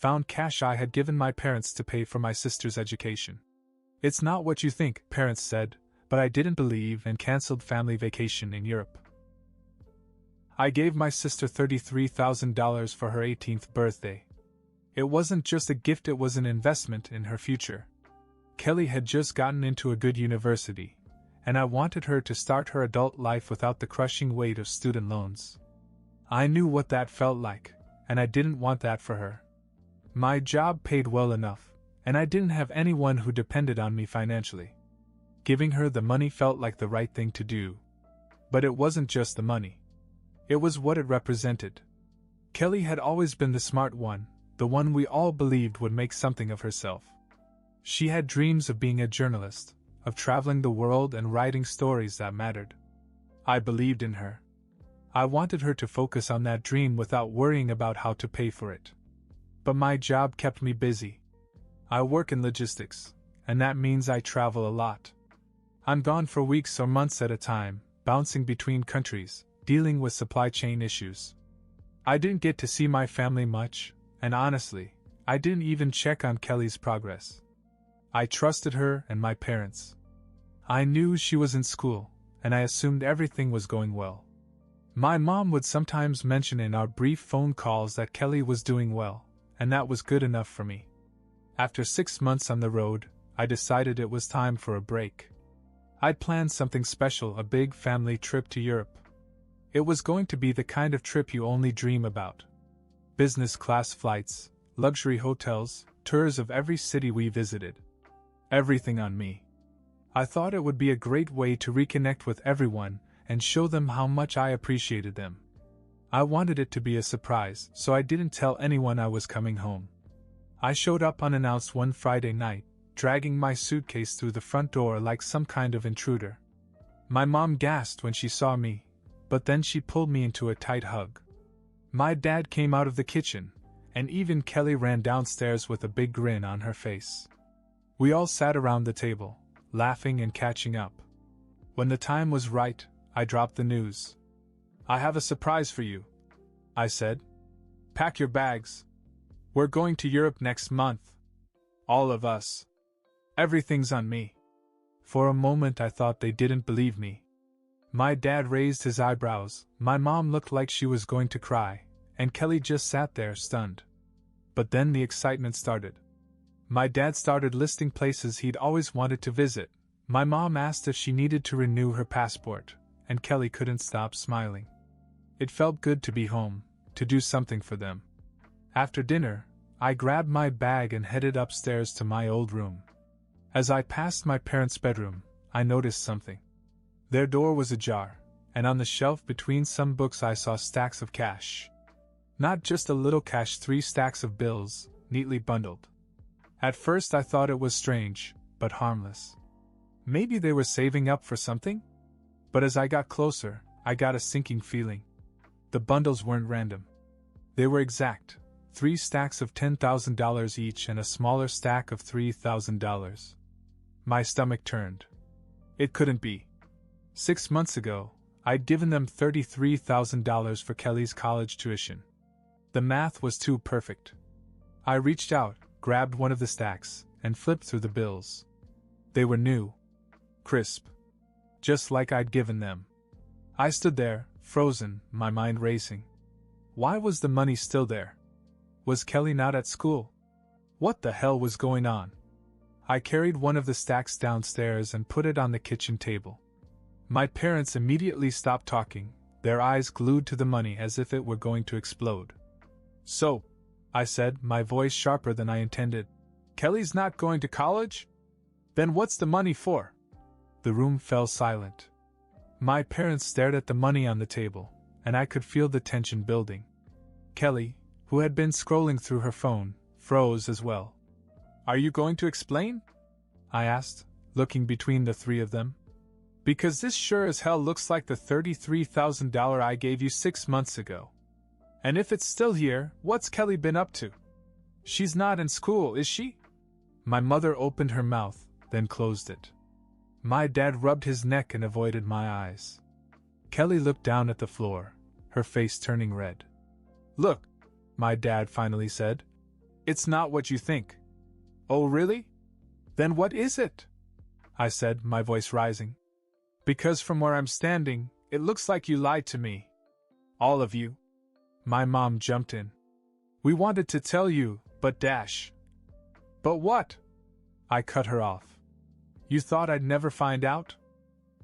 found cash I had given my parents to pay for my sister's education. It's not what you think, parents said, but I didn't believe and cancelled family vacation in Europe. I gave my sister $33,000 for her 18th birthday. It wasn't just a gift, it was an investment in her future. Kelly had just gotten into a good university, and I wanted her to start her adult life without the crushing weight of student loans. I knew what that felt like, and I didn't want that for her. My job paid well enough, and I didn't have anyone who depended on me financially. Giving her the money felt like the right thing to do. But it wasn't just the money. It was what it represented. Kelly had always been the smart one, the one we all believed would make something of herself. She had dreams of being a journalist, of traveling the world and writing stories that mattered. I believed in her. I wanted her to focus on that dream without worrying about how to pay for it. But my job kept me busy. I work in logistics, and that means I travel a lot. I'm gone for weeks or months at a time, bouncing between countries, dealing with supply chain issues. I didn't get to see my family much, and honestly, I didn't even check on Kelly's progress. I trusted her and my parents. I knew she was in school, and I assumed everything was going well. My mom would sometimes mention in our brief phone calls that Kelly was doing well, and that was good enough for me. After 6 months on the road, I decided it was time for a break. I'd planned something special, a big family trip to Europe. It was going to be the kind of trip you only dream about. Business class flights, luxury hotels, tours of every city we visited. Everything on me. I thought it would be a great way to reconnect with everyone and show them how much I appreciated them. I wanted it to be a surprise, so I didn't tell anyone I was coming home. I showed up unannounced one Friday night, dragging my suitcase through the front door like some kind of intruder. My mom gasped when she saw me, but then she pulled me into a tight hug. My dad came out of the kitchen, and even Kelly ran downstairs with a big grin on her face. We all sat around the table, laughing and catching up. When the time was right, I dropped the news. "I have a surprise for you," I said. "Pack your bags. We're going to Europe next month. All of us. Everything's on me." For a moment I thought they didn't believe me. My dad raised his eyebrows, my mom looked like she was going to cry, and Kelly just sat there stunned. But then the excitement started. My dad started listing places he'd always wanted to visit. My mom asked if she needed to renew her passport, and Kelly couldn't stop smiling. It felt good to be home, to do something for them. After dinner, I grabbed my bag and headed upstairs to my old room. As I passed my parents' bedroom, I noticed something. Their door was ajar, and on the shelf between some books I saw stacks of cash. Not just a little cash, 3 stacks of bills, neatly bundled. At first I thought it was strange, but harmless. Maybe they were saving up for something? But as I got closer, I got a sinking feeling. The bundles weren't random. They were exact, 3 stacks of $10,000 each and a smaller stack of $3,000. My stomach turned. It couldn't be. 6 months ago, I'd given them $33,000 for Kelly's college tuition. The math was too perfect. I reached out, grabbed one of the stacks, and flipped through the bills. They were new. Crisp. Just like I'd given them. I stood there, frozen, my mind racing. Why was the money still there? Was Kelly not at school? What the hell was going on? I carried one of the stacks downstairs and put it on the kitchen table. My parents immediately stopped talking, their eyes glued to the money as if it were going to explode. "So," I said, my voice sharper than I intended, "Kelly's not going to college? Then what's the money for?" The room fell silent. My parents stared at the money on the table, and I could feel the tension building. Kelly, who had been scrolling through her phone, froze as well. "Are you going to explain?" I asked, looking between the 3 of them. "Because this sure as hell looks like the $33,000 I gave you 6 months ago. And if it's still here, what's Kelly been up to? She's not in school, is she?" My mother opened her mouth, then closed it. My dad rubbed his neck and avoided my eyes. Kelly looked down at the floor, her face turning red. "Look," my dad finally said. It's not what you think. Oh, really? Then what is it? I said, my voice rising. Because from where I'm standing, it looks like you lied to me. All of you. My mom jumped in. We wanted to tell you, but dash. But what? I cut her off. You thought I'd never find out?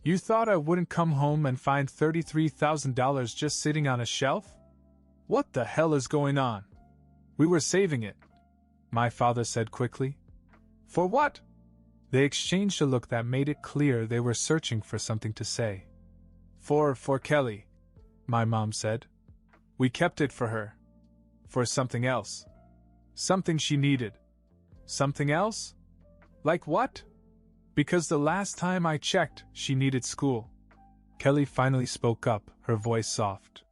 You thought I wouldn't come home and find $33,000 just sitting on a shelf? What the hell is going on? We were saving it, my father said quickly. For what? They exchanged a look that made it clear they were searching for something to say. For Kelly, my mom said. We kept it for her. For something else. Something she needed. Something else? Like what? Because the last time I checked, she needed school. Kelly finally spoke up, her voice soft.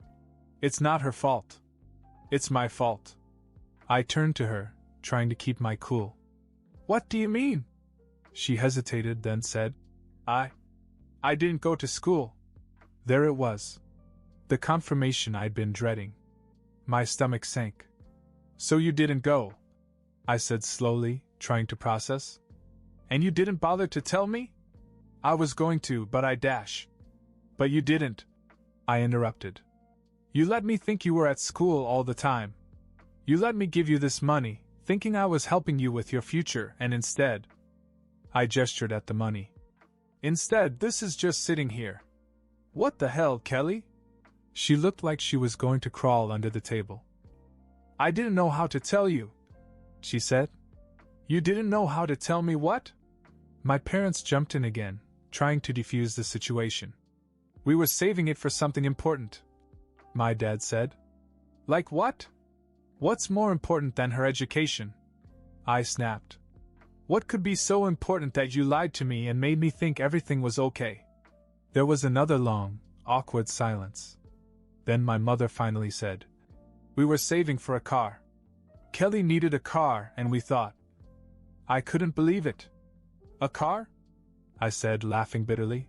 It's not her fault. It's my fault. I turned to her, trying to keep my cool. What do you mean? She hesitated, then said, I didn't go to school. There it was. The confirmation I'd been dreading. My stomach sank. So you didn't go? I said slowly, trying to process. And you didn't bother to tell me? I was going to, but I dash. But you didn't, I interrupted. You let me think you were at school all the time. You let me give you this money, thinking I was helping you with your future, and instead... I gestured at the money. Instead, this is just sitting here. What the hell, Kelly? She looked like she was going to crawl under the table. I didn't know how to tell you, she said. You didn't know how to tell me what? My parents jumped in again, trying to defuse the situation. We were saving it for something important, my dad said. Like what? What's more important than her education? I snapped. What could be so important that you lied to me and made me think everything was okay? There was another long, awkward silence. Then my mother finally said, We were saving for a car. Kelly needed a car, and we thought. I couldn't believe it. A car? I said, laughing bitterly.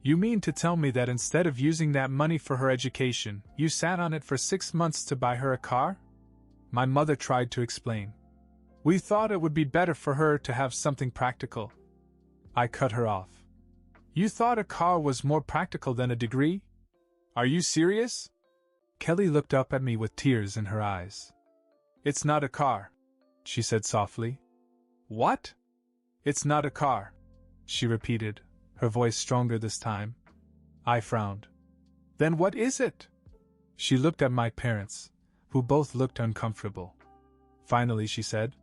You mean to tell me that instead of using that money for her education, you sat on it for 6 months to buy her a car? My mother tried to explain. We thought it would be better for her to have something practical. I cut her off. You thought a car was more practical than a degree? Are you serious? Kelly looked up at me with tears in her eyes. It's not a car, she said softly. What? It's not a car, she repeated, her voice stronger this time. I frowned. Then what is it? She looked at my parents, who both looked uncomfortable. Finally, she said,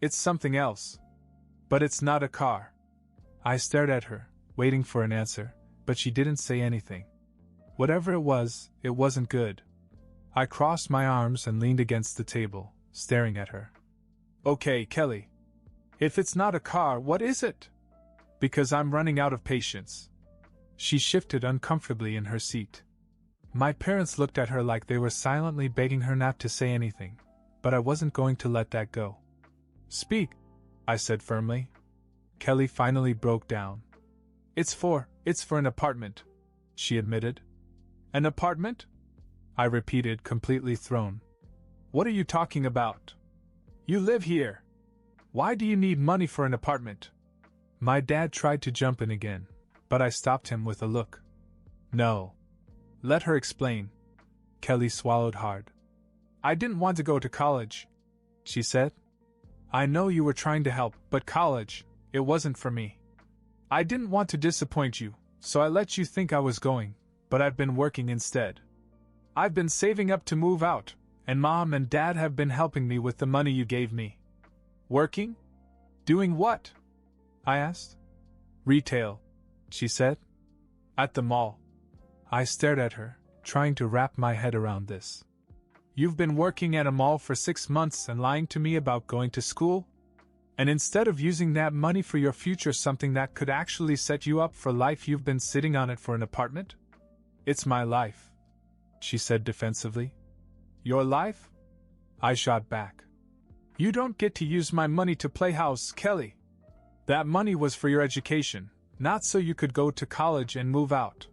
It's something else. But it's not a car. I stared at her, waiting for an answer, but she didn't say anything. Whatever it was, it wasn't good. I crossed my arms and leaned against the table, staring at her. Okay, Kelly. If it's not a car, what is it? Because I'm running out of patience. She shifted uncomfortably in her seat. My parents looked at her like they were silently begging her not to say anything, but I wasn't going to let that go. Speak, I said firmly. Kelly finally broke down. It's for an apartment, she admitted. An apartment? I repeated, completely thrown. What are you talking about? You live here. Why do you need money for an apartment? My dad tried to jump in again, but I stopped him with a look. No. Let her explain. Kelly swallowed hard. I didn't want to go to college, she said. I know you were trying to help, but college, it wasn't for me. I didn't want to disappoint you, so I let you think I was going, but I've been working instead. I've been saving up to move out, and Mom and Dad have been helping me with the money you gave me. Working? Doing what? I asked. Retail, she said. At the mall. I stared at her, trying to wrap my head around this. You've been working at a mall for 6 months and lying to me about going to school? And instead of using that money for your future, something that could actually set you up for life, you've been sitting on it for an apartment? It's my life, she said defensively. Your life? I shot back. You don't get to use my money to play house, Kelly. That money was for your education, not so you could go to college and move out.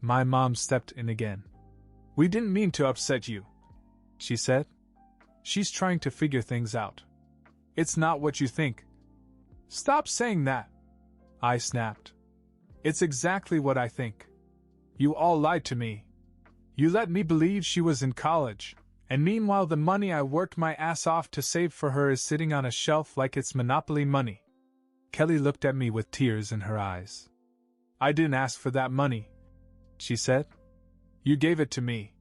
My mom stepped in again. We didn't mean to upset you, she said. She's trying to figure things out. It's not what you think. Stop saying that, I snapped. It's exactly what I think. You all lied to me. You let me believe she was in college, and meanwhile the money I worked my ass off to save for her is sitting on a shelf like it's Monopoly money. Kelly looked at me with tears in her eyes. I didn't ask for that money, she said. You gave it to me.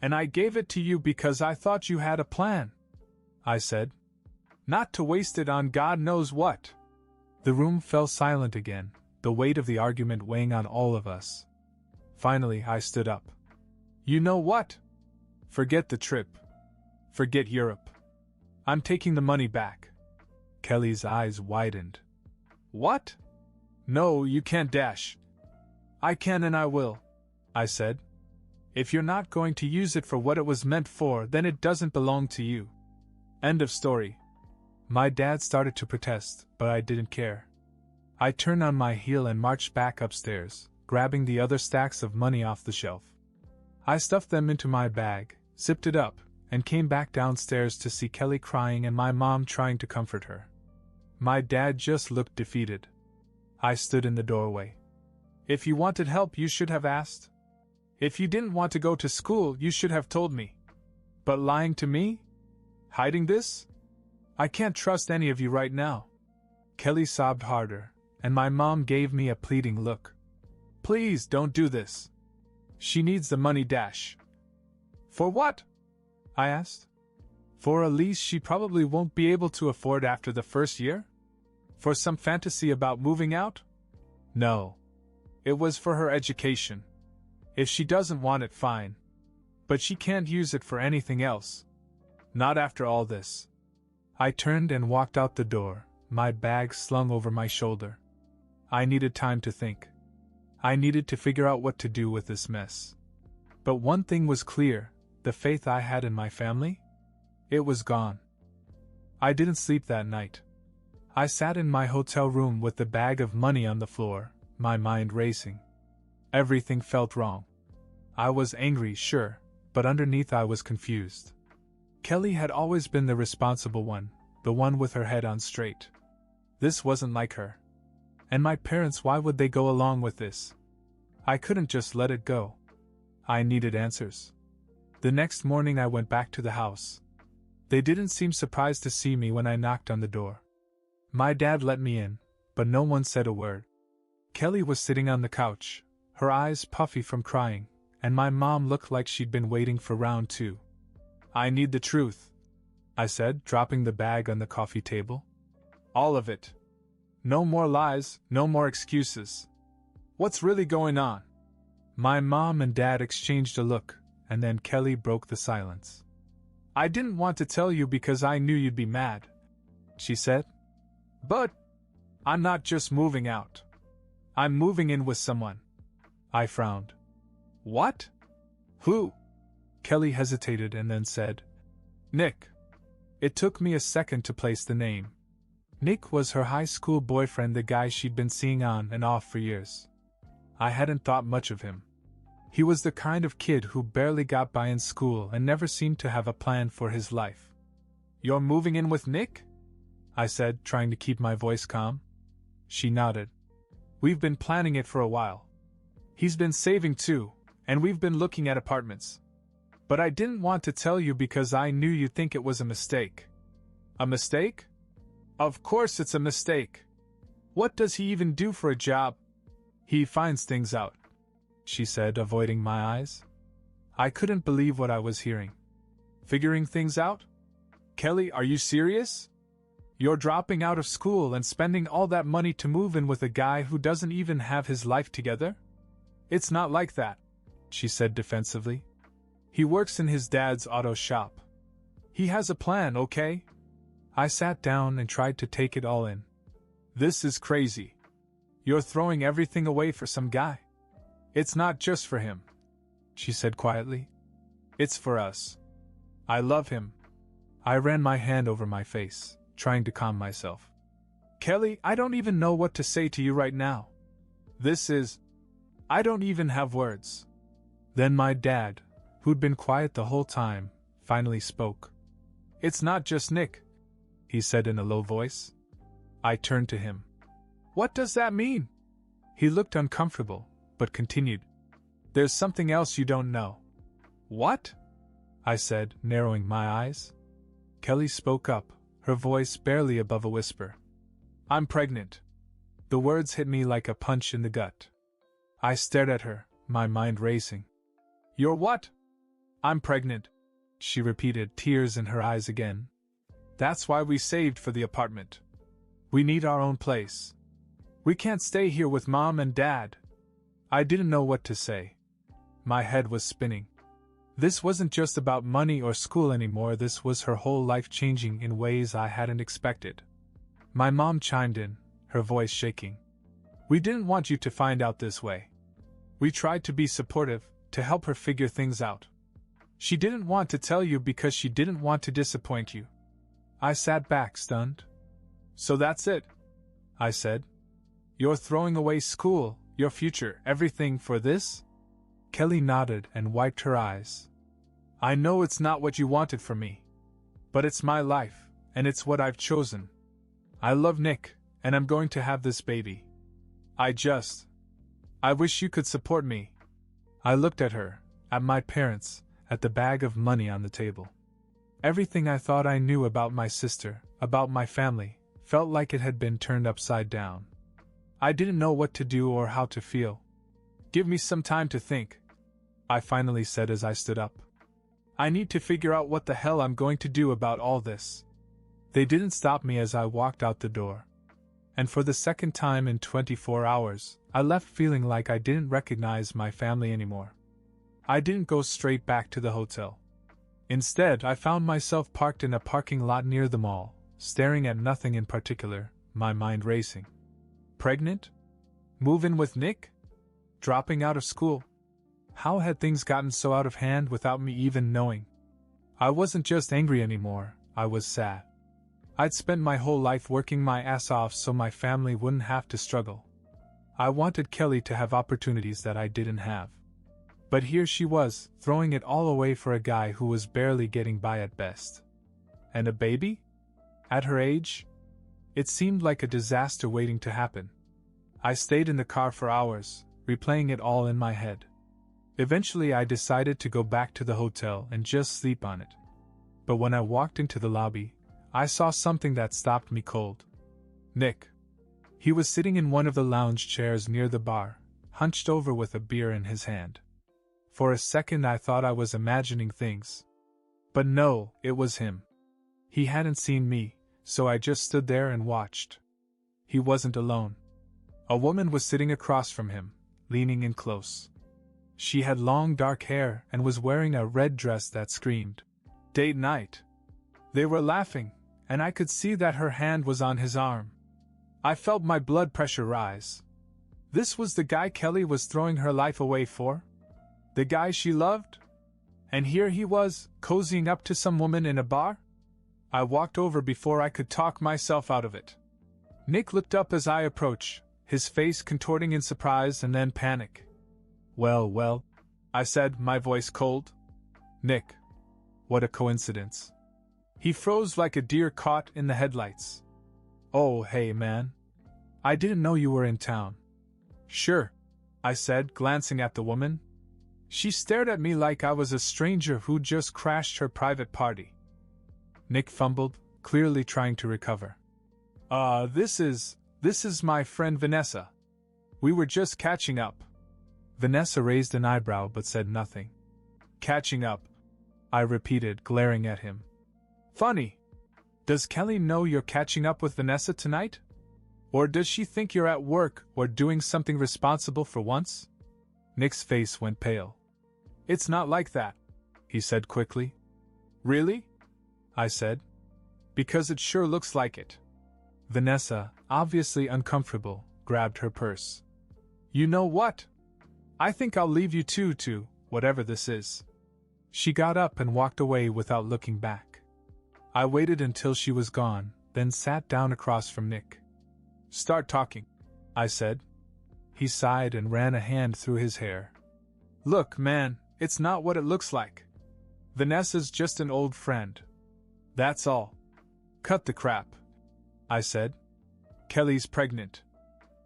And I gave it to you because I thought you had a plan, I said. Not to waste it on God knows what. The room fell silent again, the weight of the argument weighing on all of us. Finally, I stood up. You know what? Forget the trip. Forget Europe. I'm taking the money back. Kelly's eyes widened. What? No, you can't, Dash. I can and I will, I said. If you're not going to use it for what it was meant for, then it doesn't belong to you. End of story. My dad started to protest, but I didn't care. I turned on my heel and marched back upstairs, grabbing the other stacks of money off the shelf. I stuffed them into my bag, zipped it up, and came back downstairs to see Kelly crying and my mom trying to comfort her. My dad just looked defeated. I stood in the doorway. If you wanted help, you should have asked. If you didn't want to go to school, you should have told me. But lying to me? Hiding this? I can't trust any of you right now. Kelly sobbed harder, and my mom gave me a pleading look. Please don't do this. She needs the money, Dash. For what? I asked. For a lease she probably won't be able to afford after the first year? For some fantasy about moving out? No. It was for her education. If she doesn't want it, fine. But she can't use it for anything else. Not after all this. I turned and walked out the door, my bag slung over my shoulder. I needed time to think. I needed to figure out what to do with this mess. But one thing was clear, the faith I had in my family? It was gone. I didn't sleep that night. I sat in my hotel room with the bag of money on the floor, my mind racing. Everything felt wrong. I was angry, sure, but underneath I was confused. Kelly had always been the responsible one, the one with her head on straight. This wasn't like her. And my parents, why would they go along with this? I couldn't just let it go. I needed answers. The next morning I went back to the house. They didn't seem surprised to see me when I knocked on the door. My dad let me in, but no one said a word. Kelly was sitting on the couch, her eyes puffy from crying, and my mom looked like she'd been waiting for round two. I need the truth, I said, dropping the bag on the coffee table. All of it. No more lies, no more excuses. What's really going on? My mom and dad exchanged a look, and then Kelly broke the silence. I didn't want to tell you because I knew you'd be mad, she said. But I'm not just moving out. I'm moving in with someone. I frowned. What? Who? Kelly hesitated and then said, Nick. It took me a second to place the name. Nick was her high school boyfriend, the guy she'd been seeing on and off for years. I hadn't thought much of him. He was the kind of kid who barely got by in school and never seemed to have a plan for his life. You're moving in with Nick? I said, trying to keep my voice calm. She nodded. We've been planning it for a while. He's been saving too, and we've been looking at apartments. But I didn't want to tell you because I knew you'd think it was a mistake. A mistake? Of course it's a mistake. What does he even do for a job? He finds things out, she said, avoiding my eyes. I couldn't believe what I was hearing. Figuring things out? Kelly, are you serious? You're dropping out of school and spending all that money to move in with a guy who doesn't even have his life together? It's not like that, she said defensively. He works in his dad's auto shop. He has a plan, okay? I sat down and tried to take it all in. This is crazy. You're throwing everything away for some guy. It's not just for him, she said quietly. It's for us. I love him. I ran my hand over my face, trying to calm myself. Kelly, I don't even know what to say to you right now. I don't even have words. Then my dad, who'd been quiet the whole time, finally spoke. It's not just Nick, he said in a low voice. I turned to him. What does that mean? He looked uncomfortable, but continued. There's something else you don't know. What? I said, narrowing my eyes. Kelly spoke up, her voice barely above a whisper. I'm pregnant. The words hit me like a punch in the gut. I stared at her, my mind racing. You're what? I'm pregnant, she repeated, tears in her eyes again. That's why we saved for the apartment. We need our own place. We can't stay here with Mom and Dad. I didn't know what to say. My head was spinning. This wasn't just about money or school anymore, this was her whole life changing in ways I hadn't expected. My mom chimed in, her voice shaking. We didn't want you to find out this way. We tried to be supportive, to help her figure things out. She didn't want to tell you because she didn't want to disappoint you. I sat back, stunned. So that's it, I said. You're throwing away school, your future, everything for this? Kelly nodded and wiped her eyes. I know it's not what you wanted from me. But it's my life, and it's what I've chosen. I love Nick, and I'm going to have this baby. I wish you could support me. I looked at her, at my parents, at the bag of money on the table. Everything I thought I knew about my sister, about my family, felt like it had been turned upside down. I didn't know what to do or how to feel. Give me some time to think, I finally said as I stood up. I need to figure out what the hell I'm going to do about all this. They didn't stop me as I walked out the door. And for the second time in 24 hours, I left feeling like I didn't recognize my family anymore. I didn't go straight back to the hotel. Instead, I found myself parked in a parking lot near the mall, staring at nothing in particular, my mind racing. Pregnant? Move in with Nick? Dropping out of school? How had things gotten so out of hand without me even knowing? I wasn't just angry anymore, I was sad. I'd spent my whole life working my ass off so my family wouldn't have to struggle. I wanted Kelly to have opportunities that I didn't have. But here she was, throwing it all away for a guy who was barely getting by at best. And a baby? At her age? It seemed like a disaster waiting to happen. I stayed in the car for hours, replaying it all in my head. Eventually I decided to go back to the hotel and just sleep on it. But when I walked into the lobby, I saw something that stopped me cold. Nick. He was sitting in one of the lounge chairs near the bar, hunched over with a beer in his hand. For a second I thought I was imagining things. But no, it was him. He hadn't seen me, so I just stood there and watched. He wasn't alone. A woman was sitting across from him, leaning in close. She had long dark hair and was wearing a red dress that screamed, "Date night." They were laughing, and I could see that her hand was on his arm. I felt my blood pressure rise. This was the guy Kelly was throwing her life away for? The guy she loved? And here he was, cozying up to some woman in a bar? I walked over before I could talk myself out of it. Nick looked up as I approached, his face contorting in surprise and then panic. Well, I said, my voice cold. Nick. What a coincidence. He froze like a deer caught in the headlights. Oh, hey, man. I didn't know you were in town. Sure, I said, glancing at the woman. She stared at me like I was a stranger who'd just crashed her private party. Nick fumbled, clearly trying to recover. This is my friend Vanessa. We were just catching up. Vanessa raised an eyebrow but said nothing. Catching up, I repeated, glaring at him. Funny. Does Kelly know you're catching up with Vanessa tonight? Or does she think you're at work or doing something responsible for once? Nick's face went pale. It's not like that, he said quickly. Really? I said. Because it sure looks like it. Vanessa, obviously uncomfortable, grabbed her purse. You know what? I think I'll leave you two to whatever this is. She got up and walked away without looking back. I waited until she was gone, then sat down across from Nick. Start talking, I said. He sighed and ran a hand through his hair. Look, man, it's not what it looks like. Vanessa's just an old friend. That's all. Cut the crap, I said. Kelly's pregnant.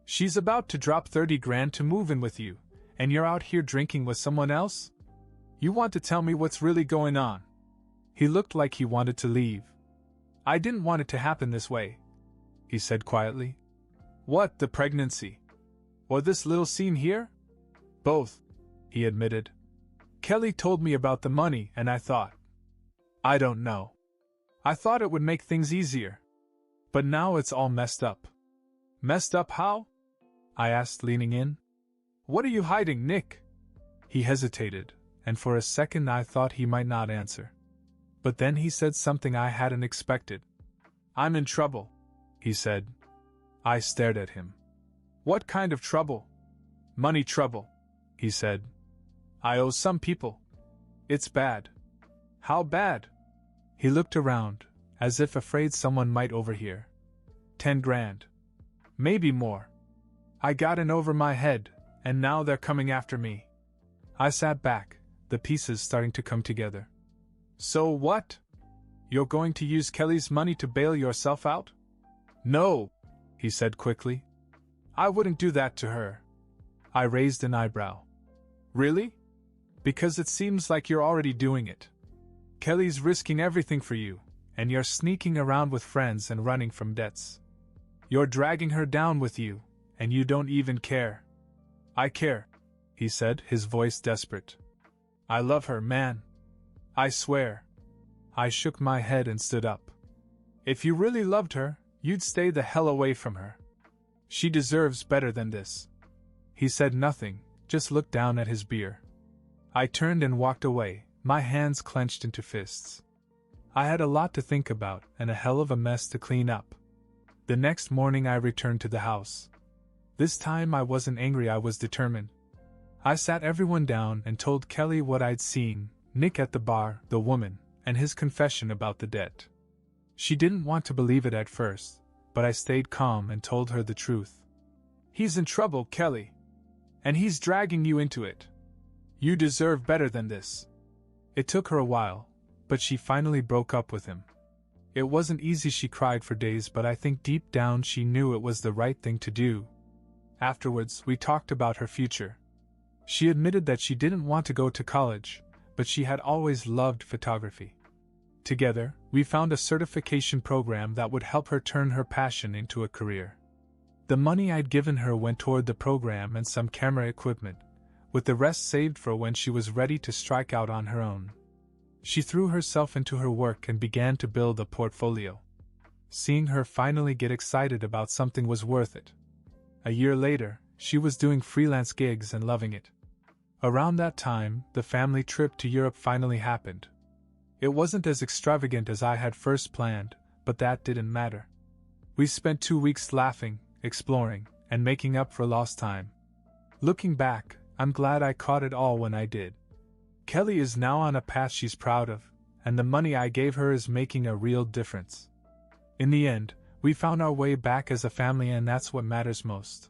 She's about to drop 30 grand to move in with you, and you're out here drinking with someone else? You want to tell me what's really going on? He looked like he wanted to leave. I didn't want it to happen this way, he said quietly. What, the pregnancy? Or this little scene here? Both, he admitted. Kelly told me about the money and I thought. I don't know. I thought it would make things easier. But now it's all messed up. Messed up how? I asked, leaning in. What are you hiding, Nick? He hesitated, and for a second I thought he might not answer. But then he said something I hadn't expected. I'm in trouble, he said. I stared at him. What kind of trouble? Money trouble, he said. I owe some people. It's bad. How bad? He looked around, as if afraid someone might overhear. 10 grand. Maybe more. I got in over my head, and now they're coming after me. I sat back, the pieces starting to come together. So what? You're going to use Kelly's money to bail yourself out? No, he said quickly. I wouldn't do that to her. I raised an eyebrow. Really? Because it seems like you're already doing it. Kelly's risking everything for you, and you're sneaking around with friends and running from debts. You're dragging her down with you, and you don't even care. I care, he said, his voice desperate. I love her, man. I swear. I shook my head and stood up. If you really loved her, you'd stay the hell away from her. She deserves better than this. He said nothing, just looked down at his beer. I turned and walked away, my hands clenched into fists. I had a lot to think about and a hell of a mess to clean up. The next morning I returned to the house. This time I wasn't angry, I was determined. I sat everyone down and told Kelly what I'd seen, Nick at the bar, the woman, and his confession about the debt. She didn't want to believe it at first, but I stayed calm and told her the truth. He's in trouble, Kelly. And he's dragging you into it. You deserve better than this. It took her a while, but she finally broke up with him. It wasn't easy, she cried for days, but I think deep down she knew it was the right thing to do. Afterwards, we talked about her future. She admitted that she didn't want to go to college, but she had always loved photography. Together, we found a certification program that would help her turn her passion into a career. The money I'd given her went toward the program and some camera equipment, with the rest saved for when she was ready to strike out on her own. She threw herself into her work and began to build a portfolio. Seeing her finally get excited about something was worth it. A year later, she was doing freelance gigs and loving it. Around that time, the family trip to Europe finally happened. It wasn't as extravagant as I had first planned, but that didn't matter. We spent 2 weeks laughing, exploring, and making up for lost time. Looking back, I'm glad I caught it all when I did. Kelly is now on a path she's proud of, and the money I gave her is making a real difference. In the end, we found our way back as a family, and that's what matters most.